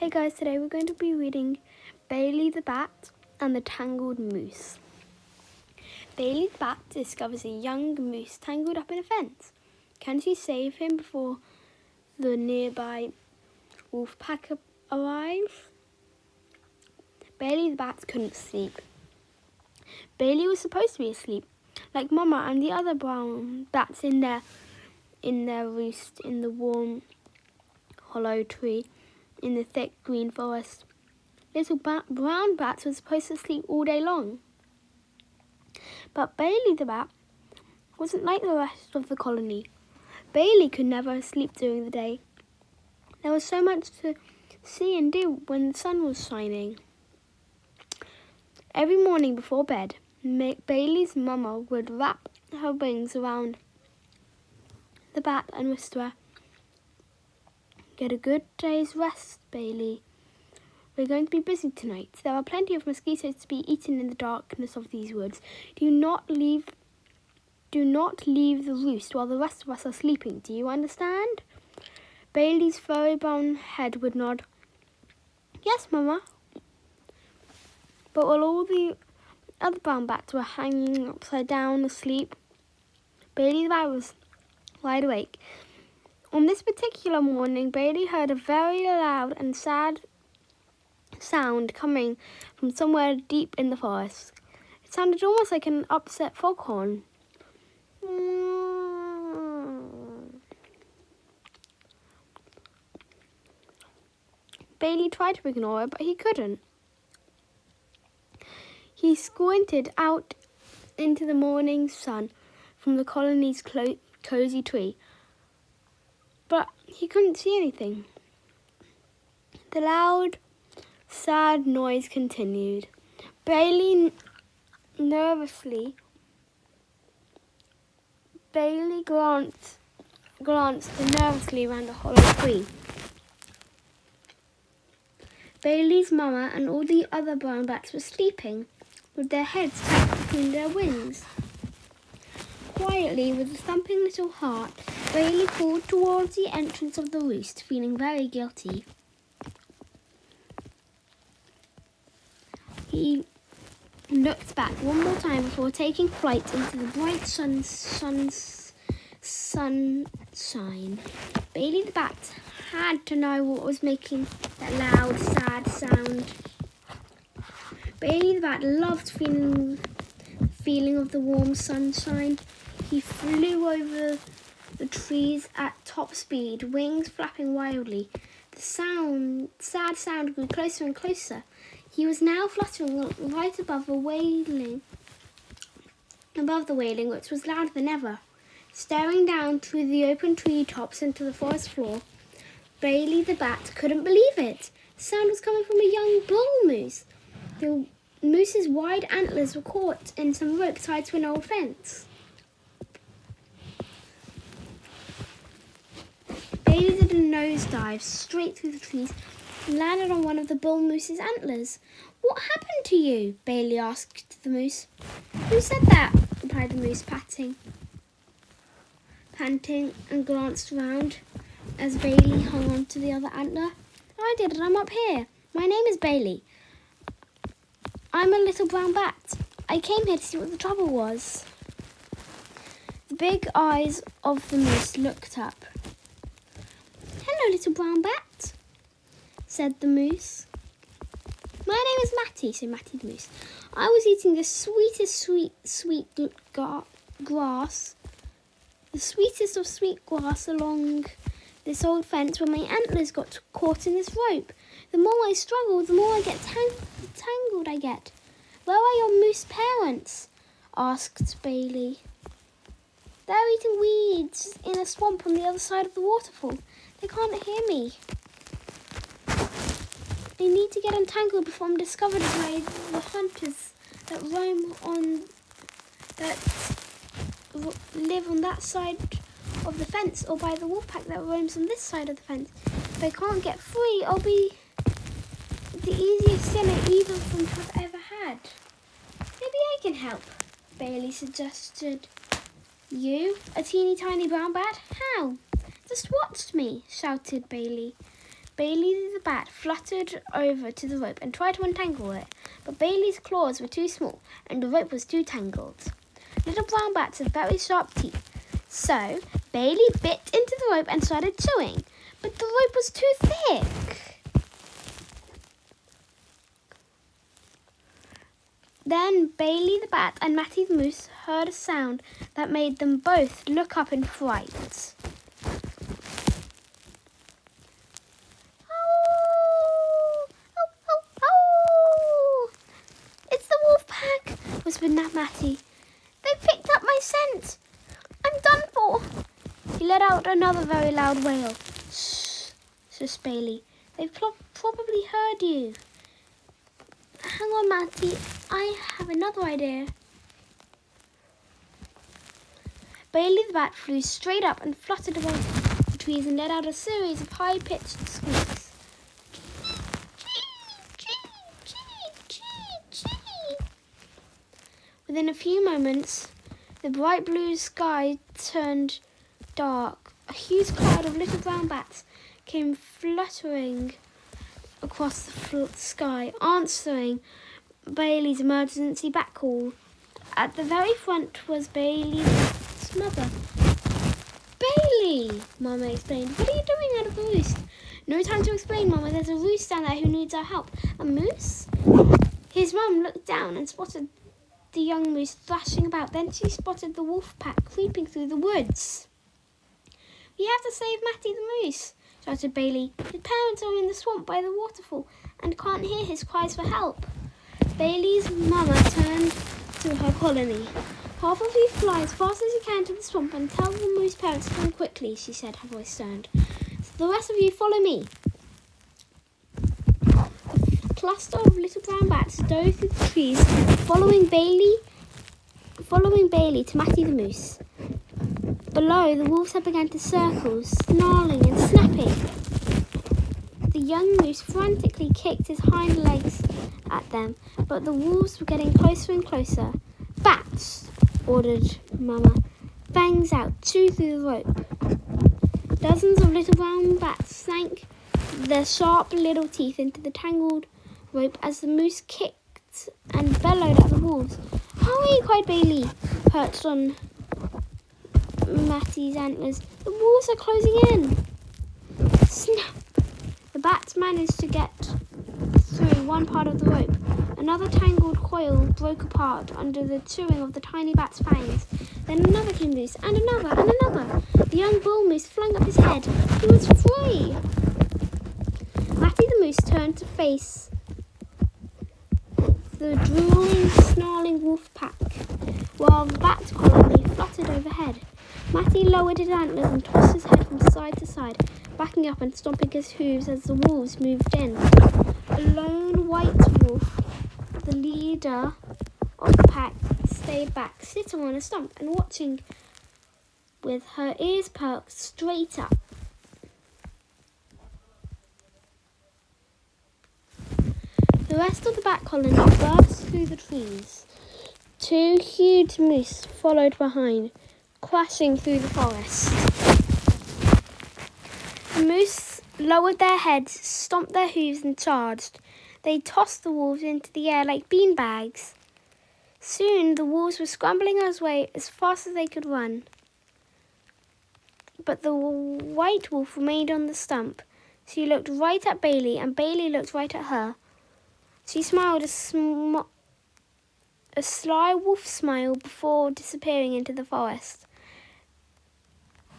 Hey guys, today we're going to be reading Bailey the Bat and the Tangled Moose. Bailey the Bat discovers a young moose tangled up in a fence. Can she save him before the nearby wolf pack arrive? Bailey the Bat couldn't sleep. Bailey was supposed to be asleep, like Mama and the other brown bats in their roost in the warm hollow tree in the thick green forest. Little brown bats were supposed to sleep all day long. But Bailey the Bat wasn't like the rest of the colony. Bailey could never sleep during the day. There was so much to see and do when the sun was shining. Every morning before bed, Bailey's mama would wrap her wings around the bat and whisper, "Get a good day's rest, Bailey. We're going to be busy tonight. There are plenty of mosquitoes to be eaten in the darkness of these woods. Do not leave the roost while the rest of us are sleeping. Do you understand?" Bailey's furry brown head would nod. "Yes, Mama." But while all the other brown bats were hanging upside down asleep, Bailey the Bat was wide awake. On this particular morning, Bailey heard a very loud and sad sound coming from somewhere deep in the forest. It sounded almost like an upset foghorn. Bailey tried to ignore it, but he couldn't. He squinted out into the morning sun from the colony's cozy tree, but he couldn't see anything. The loud, sad noise continued. Bailey glanced nervously around the hollow tree. Bailey's mama and all the other brown bats were sleeping, with their heads tucked between their wings. Quietly, with a thumping little heart, Bailey crawled towards the entrance of the roost, feeling very guilty. He looked back one more time before taking flight into the bright sunshine. Bailey the Bat had to know what was making that loud, sad sound. Bailey the Bat loved feeling of the warm sunshine. He flew over the trees at top speed, wings flapping wildly. The sad sound grew closer and closer. He was now fluttering right above the wailing, which was louder than ever. Staring down through the open tree tops into the forest floor, Bailey the Bat couldn't believe it. The sound was coming from a young bull moose. The moose's wide antlers were caught in some rope tied to an old fence. Bailey did a nosedive straight through the trees and landed on one of the bull moose's antlers. "What happened to you?" Bailey asked the moose. "Who said that?" replied the moose, panting and glanced round as Bailey hung on to the other antler. "I did it. I'm up here. My name is Bailey. I'm a little brown bat. I came here to see what the trouble was." The big eyes of the moose looked up. "Hello, little brown bat," said the moose. "My name is Matty," said Matty the moose. "I was eating the sweetest grass, the sweetest of sweet grass along this old fence when my antlers got caught in this rope. The more I struggle, the more I get tangled I get." "Where are your moose parents?" asked Bailey. "They're eating weeds in a swamp on the other side of the waterfall. They can't hear me. I need to get untangled before I'm discovered by the hunters that live on that side of the fence, or by the wolf pack that roams on this side of the fence. If I can't get free, I'll be the easiest sinner either of them have ever had." "Maybe I can help," Bailey suggested. "You, a teeny tiny brown bat? How?" "Just watch me," shouted Bailey. Bailey the bat fluttered over to the rope and tried to untangle it, but Bailey's claws were too small and the rope was too tangled. Little brown bats have very sharp teeth, so Bailey bit into the rope and started chewing, but the rope was too thick. Then Bailey the bat and Matty the moose heard a sound that made them both look up in fright. Whispered Matty. They picked up my scent. I'm done for. He let out another very loud wail. Shh, shush Bailey. They've probably heard you. Hang on, Matty. I have another idea. Bailey the bat flew straight up and fluttered above the trees and let out a series of high-pitched squeaks. Within a few moments, the bright blue sky turned dark. A huge cloud of little brown bats came fluttering across the sky, answering Bailey's emergency bat call. At the very front was Bailey's mother. Bailey, Mama explained. What are you doing out of the roost? No time to explain, Mama. There's a roost down there who needs our help. A moose? His mum looked down and spotted the young moose thrashing about. Then she spotted the wolf pack creeping through the woods. We have to save Matty the moose, shouted Bailey. His parents are in the swamp by the waterfall and can't hear his cries for help. Bailey's mama turned to her colony. Half of you fly as fast as you can to the swamp and tell the moose parents to come quickly, she said, her voice stern. So the rest of you follow me. A cluster of little brown bats dove through the trees, following Bailey to Matty the moose. Below, the wolves had begun to circle, snarling and snapping. The young moose frantically kicked his hind legs at them, but the wolves were getting closer and closer. Bats, ordered Mama. Fangs out, chew through the rope. Dozens of little brown bats sank their sharp little teeth into the tangled rope as the moose kicked and bellowed at the wolves. Hurry, cried Bailey, perched on Matty's antlers. The wolves are closing in. Snap! The bats managed to get through one part of the rope. Another tangled coil broke apart under the chewing of the tiny bat's fangs. Then another came loose, and another, and another. The young bull moose flung up his head. He was free! Matty the moose turned to face the drooling, snarling wolf pack, while the bat colony fluttered overhead. Matty lowered his antlers and tossed his head from side to side, backing up and stomping his hooves as the wolves moved in. A lone white wolf, the leader of the pack, stayed back, sitting on a stump and watching with her ears perked straight up. The rest of the bat colony burst through the trees. Two huge moose followed behind, crashing through the forest. The moose lowered their heads, stomped their hooves and charged. They tossed the wolves into the air like beanbags. Soon the wolves were scrambling away as fast as they could run. But the white wolf remained on the stump. She looked right at Bailey and Bailey looked right at her. She smiled a sly wolf smile before disappearing into the forest.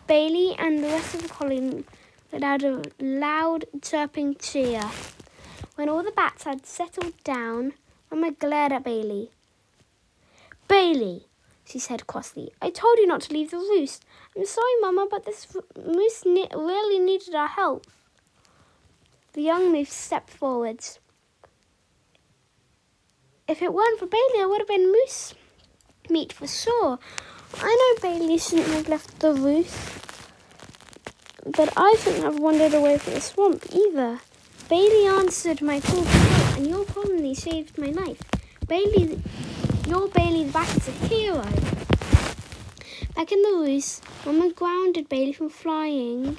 Bailey and the rest of the colony let out a loud chirping cheer. When all the bats had settled down, Mama glared at Bailey. Bailey, she said crossly, I told you not to leave the roost. I'm sorry, Mama, but this moose really needed our help. The young moose stepped forwards. If it weren't for Bailey, I would have been moose meat for sure. I know Bailey shouldn't have left the roost, but I shouldn't have wandered away from the swamp either. Bailey answered my call for help, and your colony saved my life. Your Bailey the bat is a hero. Back in the roost, Mama grounded Bailey from flying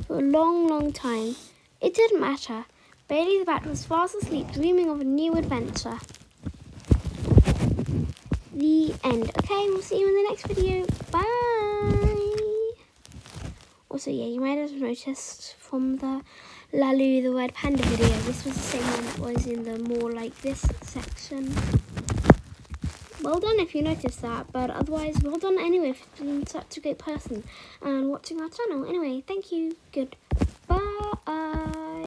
for a long, long time. It didn't matter. Bailey the Bat was fast asleep, dreaming of a new adventure. The end. Okay, we'll see you in the next video. Bye! Also, yeah, you might have noticed from the Lalu the Red Panda video, this was the same one that was in the more like this section. Well done if you noticed that, but otherwise, well done anyway for being such a great person and watching our channel. Anyway, thank you. Goodbye.